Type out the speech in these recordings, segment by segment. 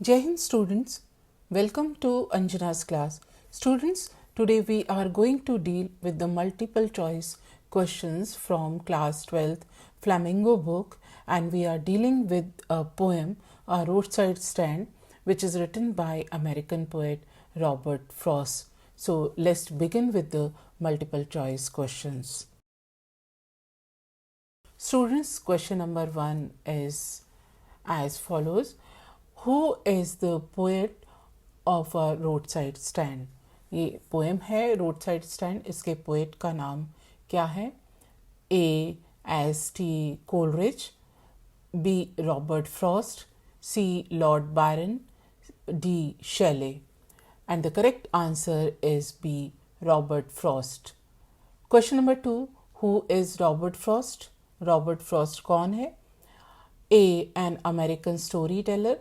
Jai Hind students, welcome to Anjana's class. Students, today we are going to deal with the multiple choice questions from class 12th Flamingo book, and we are dealing with a poem, A Roadside Stand, which is written by American poet Robert Frost. So let's begin with the multiple choice questions. Students, question number 1 is as follows. Who is the poet of a roadside stand? ये poem है roadside stand. इसके poet का नाम क्या है? A S T Coleridge, B Robert Frost, C Lord Byron, D Shelley. And the correct answer is B, Robert Frost. Question number 2, who is Robert Frost? Robert Frost कौन है? A, an American storyteller,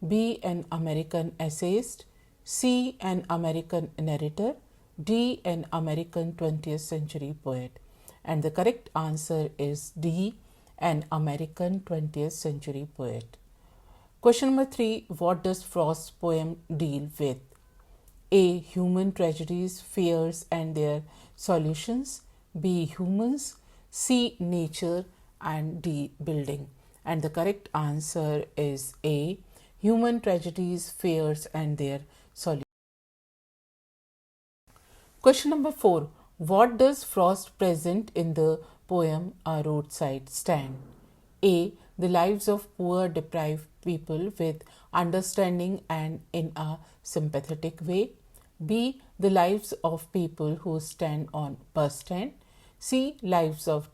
B, an American essayist, C, an American narrator, D, an American 20th century poet. And the correct answer is D, an American 20th century poet. Question number 3, what does Frost's poem deal with? A, human tragedies, fears and their solutions, B, humans, C, nature, and D, building. And the correct answer is A, human tragedies, fears and their solutions. Question number 4, what does Frost present in the poem A Roadside Stand? A, the lives of poor deprived people with understanding and in a sympathetic way. B, the lives of people who stand on bus stand. C, lives of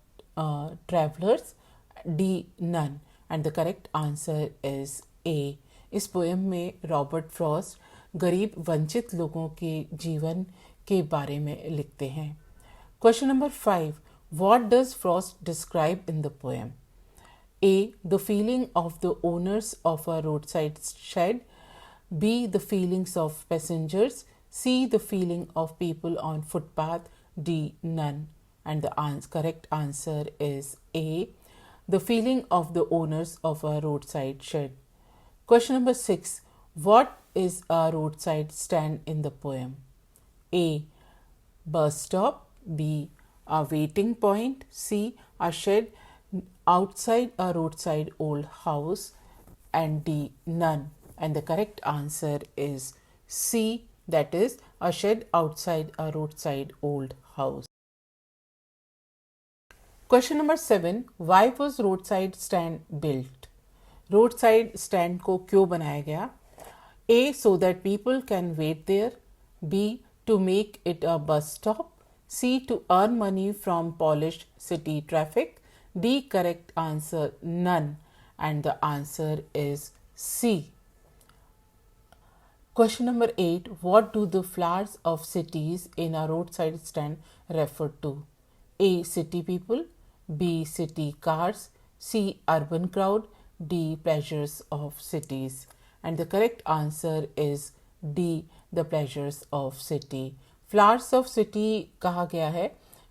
travelers. D, none. And the correct answer is A. इस poem में Robert Frost गरीब वंचित लोगों के जीवन के बारे में लिखते हैं. Question number 5, what does Frost describe in the poem? A, the feeling of the owners of a roadside shed. B, the feelings of passengers. C, the feeling of people on footpath. D, none. And the correct answer is A, the feeling of the owners of a roadside shed. Question number 6, what is a roadside stand in the poem? A, bus stop. B, a waiting point. C, a shed outside a roadside old house. And D, none. And the correct answer is C, that is a shed outside a roadside old house. Question number 7, why was roadside stand built? Roadside stand को क्यों बनाया गया? A, so that people can wait there. B, to make it a bus stop. C, to earn money from polished city traffic. D, correct answer, none. And the answer is C. Question number 8, what do the flowers of cities in a roadside stand refer to? A, city people. B, city cars. C, urban crowd. D, pleasures of cities. And the correct answer is D, the pleasures of city. Flowers of city कहा गया है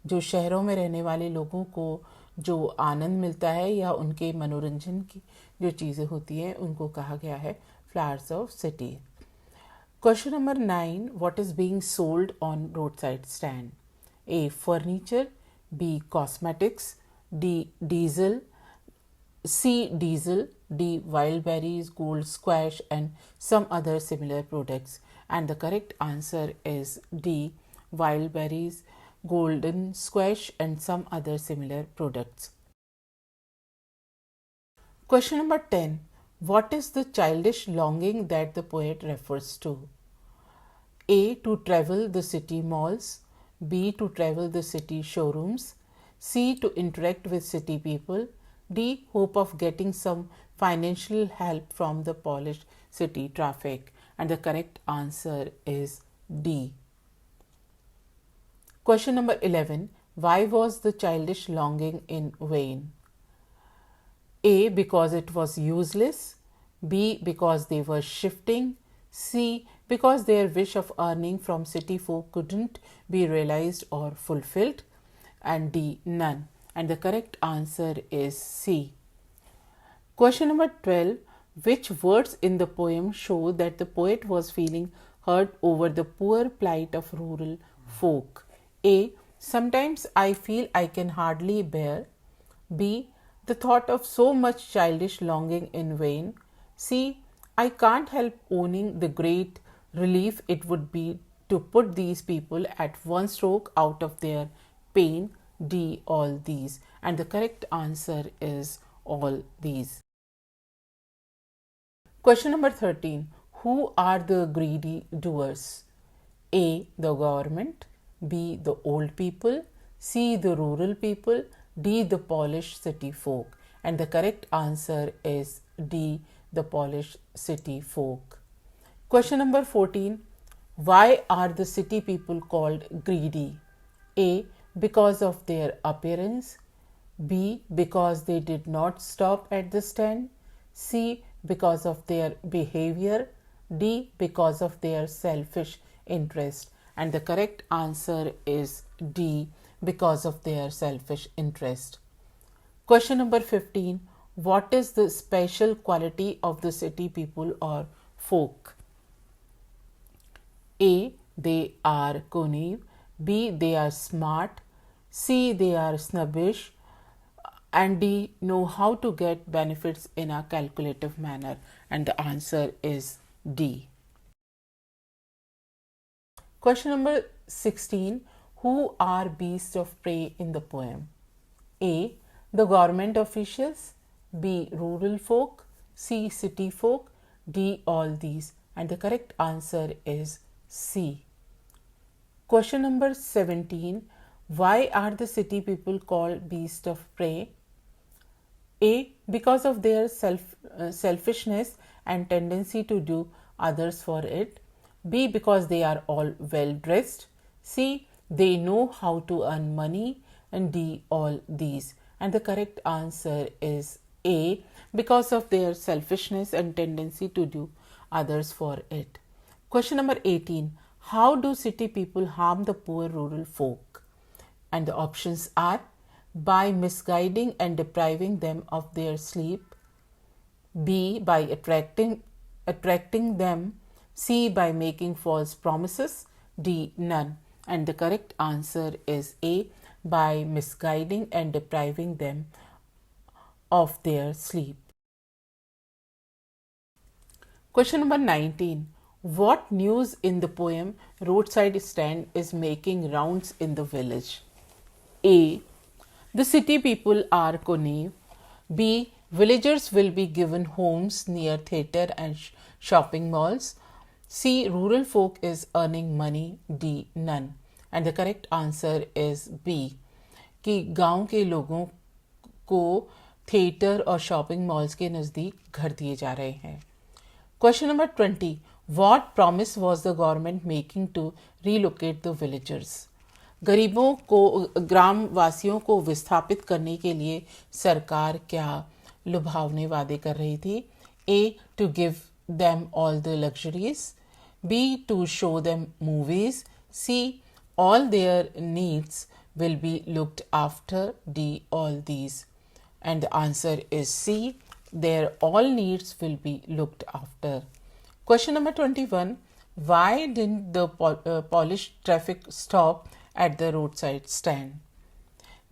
जो शहरों में रहने वाले लोगों को जो आनंद मिलता है या उनके मनोरंजन की जो चीज़ें होती हैं उनको कहा गया है flowers of city. Question number 9, what is being sold on roadside stand? A, furniture. B, cosmetics. D, diesel. C, diesel. D, wild berries, gold squash and some other similar products. And the correct answer is D, wild berries, golden squash and some other similar products. Question number 10, what is the childish longing that the poet refers to? A, to travel the city malls. B, to travel the city showrooms. C, to interact with city people. D, hope of getting some financial help from the polished city traffic. And the correct answer is D. Question number 11, why was the childish longing in vain? A, because it was useless. B, because they were shifting. C, because their wish of earning from city folk couldn't be realized or fulfilled. And D, none. And the correct answer is C. Question number 12, Which words in the poem show that the poet was feeling hurt over the poor plight of rural folk? A. Sometimes I feel I can hardly bear. B. The thought of so much childish longing in vain. C. I can't help owning the great relief it would be to put these people at one stroke out of their pain. D. All these. And the correct answer is all these. Question number 13. Who are the greedy doers? A. The government. B. The old people. C. The rural people. D. The polished city folk. And the correct answer is D. The polished city folk. Question number 14. Why are the city people called greedy? A. Because of their appearance. B. Because they did not stop at the stand. C. Because of their behavior. D. Because of their selfish interest. And the correct answer is D. Because of their selfish interest. Question number 15. What is the special quality of the city people or folk? A. They are cunning. B. They are smart. C. They are snobbish. And D. Know how to get benefits in a calculative manner. And the answer is D. Question number 16. Who are beasts of prey in the poem? A. The government officials. B. Rural folk. C. City folk. D. All these. And the correct answer is C. Question number 17. Why are the city people called beasts of prey? A. Because of their selfishness and tendency to do others for it. B. Because they are all well dressed. C. They know how to earn money. And D. All these. And the correct answer is A. Because of their selfishness and tendency to do others for it. Question number 18. How do city people harm the poor rural folk? And the options are by misguiding and depriving them of their sleep. B. By attracting them. C. By making false promises. D. None. And the correct answer is A. By misguiding and depriving them of their sleep. Question number 19. What news in the poem Roadside Stand is making rounds in the village? A. The city people are cunning. B. Villagers will be given homes near theatre and shopping malls. C. Rural folk is earning money. D. None. And the correct answer is B. कि गांव के लोगों को theatre और shopping malls के नज़दीक घर दिए जा रहे हैं. Question number 20. What promise was the government making to relocate the villagers? गरीबों को ग्राम वासियों को विस्थापित करने के लिए सरकार क्या लुभावने वादे कर रही थी? A. To give them all the luxuries. B. To show them movies. C. All their needs will be looked after. D. All these. And the answer is C. Their all needs will be looked after. Question number 21. Why didn't the polished traffic stop at the roadside stand?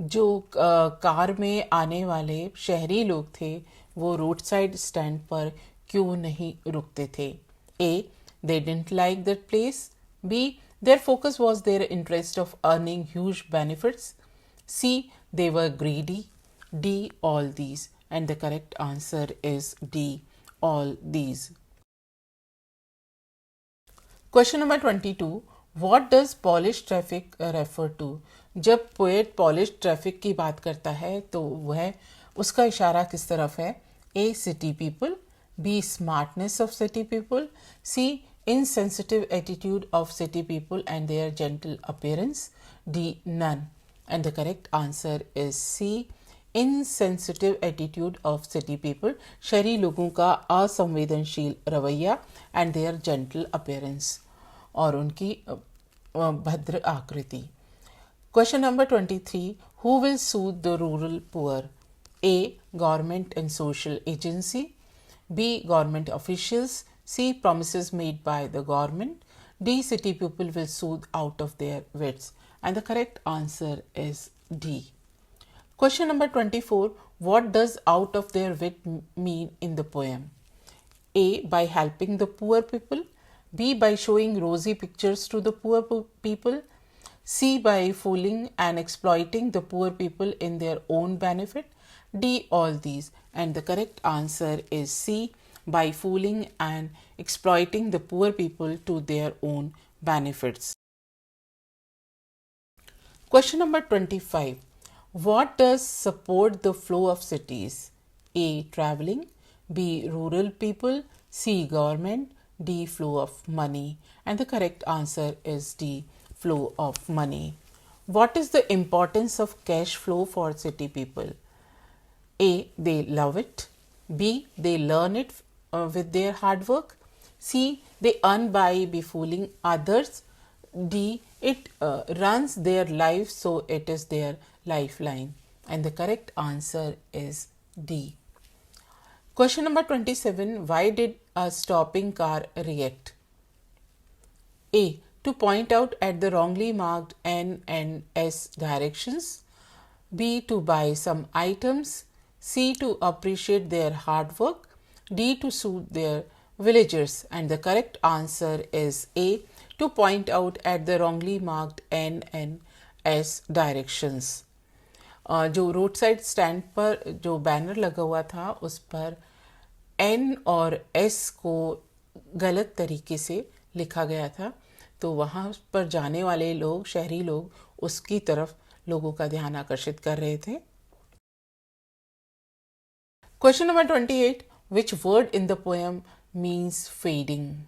जो car में आने वाले शहरी लोग थे वो road side stand पर क्यों नहीं रुकते थे? A. They didn't like that place. B. Their focus was their interest of earning huge benefits. C. They were greedy. D. All these. And the correct answer is D. All these. Question number 22. What does polished traffic refer to? जब poet polished traffic की बात करता है तो वह उसका इशारा किस तरफ है? A. City people. B. Smartness of city people. C. Insensitive attitude of city people and their gentle appearance. D. None. And the correct answer is C. Insensitive attitude of city people. शहरी लोगों का असंवेदनशील रवैया and their gentle appearance और उनकी भद्र आकृति. Question number 23. Who will soothe the rural poor? A. Government and social agency. B. Government officials. C. Promises made by the government. D. City people will soothe out of their wits. And the correct answer is D. Question number 24. What does out of their wit mean in the poem? A. By helping the poor people. B. By showing rosy pictures to the poor people. C. By fooling and exploiting the poor people in their own benefit. D. All these. And the correct answer is C. By fooling and exploiting the poor people to their own benefits. Question number 25. What does support the flow of cities? A. Traveling. B. Rural people. C. Government. D. Flow of money. And the correct answer is D. Flow of money. What is the importance of cash flow for city people? A. They love it. B. They learn it with their hard work. C. They earn by befooling others. D. It runs their life, so it is their lifeline. And the correct answer is D. Question number 27. Why did a stopping car react? A. To point out at the wrongly marked N and S directions. B. To buy some items. C. To appreciate their hard work. D. To soothe their villagers. And the correct answer is A. To point out at the wrongly marked N and S directions. जो road side stand पर जो banner लगा हुआ था उस पर N और S को गलत तरीके से लिखा गया था, तो वहाँ पर जाने वाले लोग, शहरी लोग, उसकी तरफ लोगों का ध्यान आकर्षित कर रहे थे. Question number 28. Which word in the poem means fading?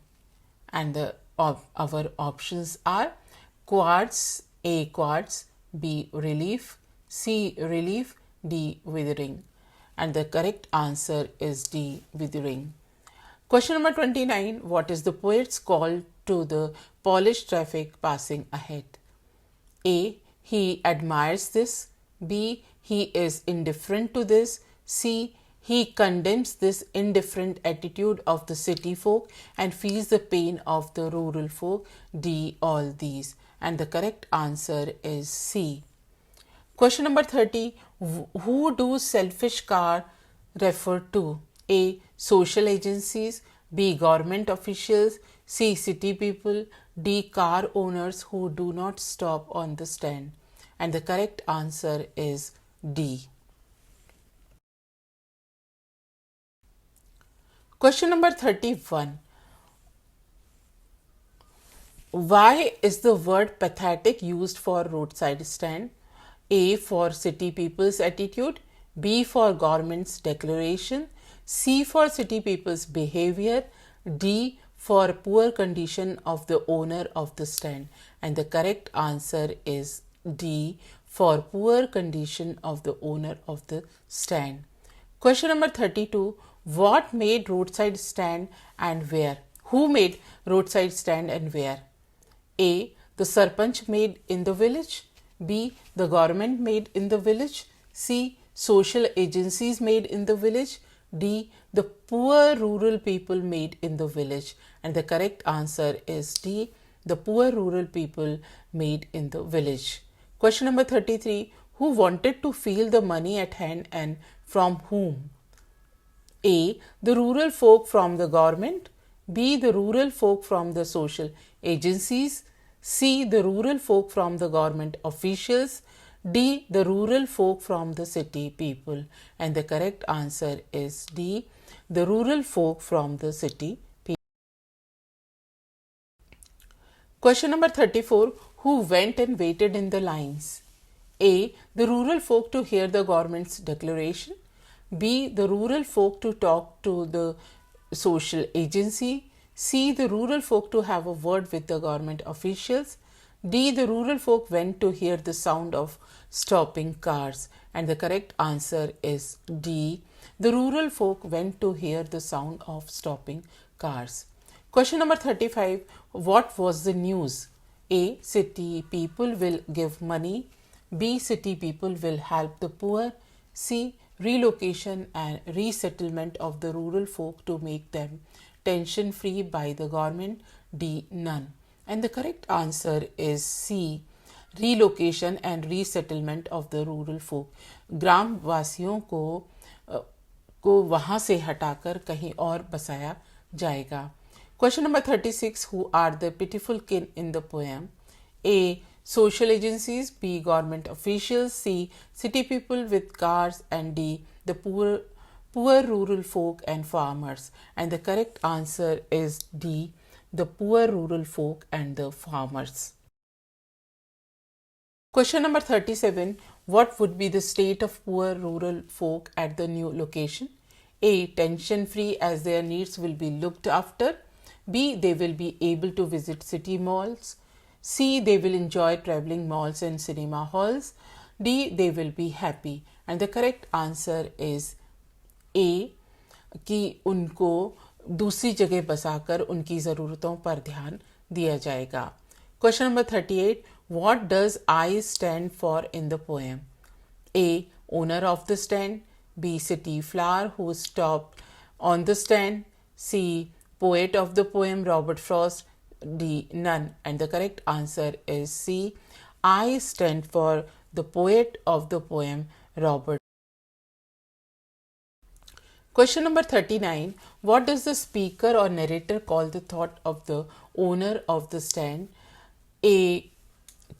And our options are quartz, A. Quartz, B. Relief, C. Relief, D. Withering. And the correct answer is D. Withering. Question number 29. What is the poet's call to the polished traffic passing ahead? A. He admires this. B. He is indifferent to this. C. He condemns this indifferent attitude of the city folk and feels the pain of the rural folk. D. All these. And the correct answer is C. Question number 30. Who do selfish car refer to? A. Social agencies. B. Government officials. C. City people. D. Car owners who do not stop on the stand. And the correct answer is D. Question number 31. Why is the word pathetic used for roadside stand? A. For city people's attitude. B. For government's declaration. C. For city people's behavior. D. For poor condition of the owner of the stand. And the correct answer is D. For poor condition of the owner of the stand. Question number 32. What made roadside stand and where? Who made roadside stand and where? A. The Sarpanch made in the village. B. The government made in the village. C. Social agencies made in the village. D. The poor rural people made in the village. And the correct answer is D. The poor rural people made in the village. Question number 33. Who wanted to feel the money at hand and from whom? A. The rural folk from the government. B. The rural folk from the social agencies. C. The rural folk from the government officials. D. The rural folk from the city people. And the correct answer is D. The rural folk from the city people. Question number 34. Who went and waited in the lines? A. The rural folk to hear the government's declaration. B. The rural folk to talk to the social agency. C. The rural folk to have a word with the government officials. D. The rural folk went to hear the sound of stopping cars. And the correct answer is D. The rural folk went to hear the sound of stopping cars. Question number 35. What was the news? A. City people will give money. B. City people will help the poor. C. relocation and resettlement of the rural folk to make them tension free by the government? D. None. And the correct answer is C. Relocation and resettlement of the rural folk. ग्राम वासियों को वहां से हटाकर कहीं और बसाया जाएगा. Question number 36. Who are the pitiful kin in the poem? A. Social agencies. B. Government officials. C. City people with cars. And D. The poor rural folk and farmers. And the correct answer is D. The poor rural folk and the farmers. Question number 37. What would be the state of poor rural folk at the new location? A. Tension free as their needs will be looked after. B. They will be able to visit city malls. C. They will enjoy traveling malls and cinema halls. D. They will be happy. And the correct answer is A. कि उनको दूसरी जगह बसाकर उनकी ज़रूरतों पर ध्यान दिया जाएगा. Question number 38. What does I stand for in the poem? A. Owner of the stand. B. City flower who stopped on the stand. C. Poet of the poem Robert Frost. D. None. And the correct answer is C. I stand for the poet of the poem Robert. Question number 39. What does the speaker or narrator call the thought of the owner of the stand? A.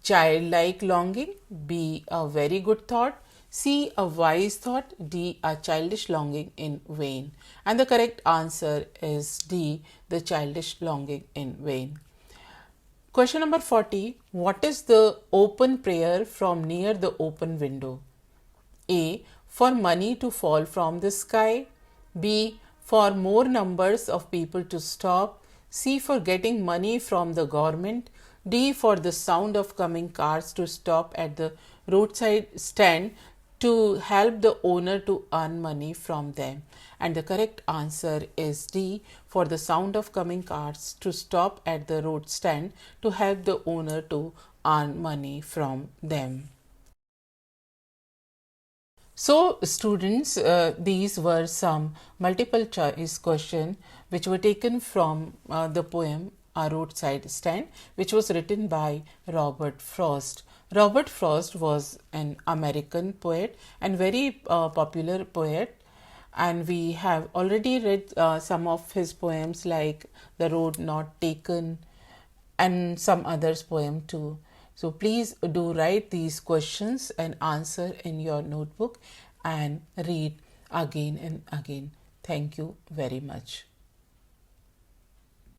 Childlike longing. B. A very good thought. C. A wise thought. D. A childish longing in vain. And the correct answer is D. The childish longing in vain. Question number 40. What is the open prayer from near the open window? A. For money to fall from the sky. B. For more numbers of people to stop. C. For getting money from the government. D. For the sound of coming cars to stop at the roadside stand to help the owner to earn money from them. And the correct answer is D. For the sound of coming cars to stop at the road stand to help the owner to earn money from them. So students, these were some multiple choice questions which were taken from the poem A Roadside Stand, which was written by Robert Frost. Robert Frost was an American poet and very popular poet, and we have already read some of his poems like The Road Not Taken and some others poem too. So please do write these questions and answer in your notebook and read again and again. Thank you very much.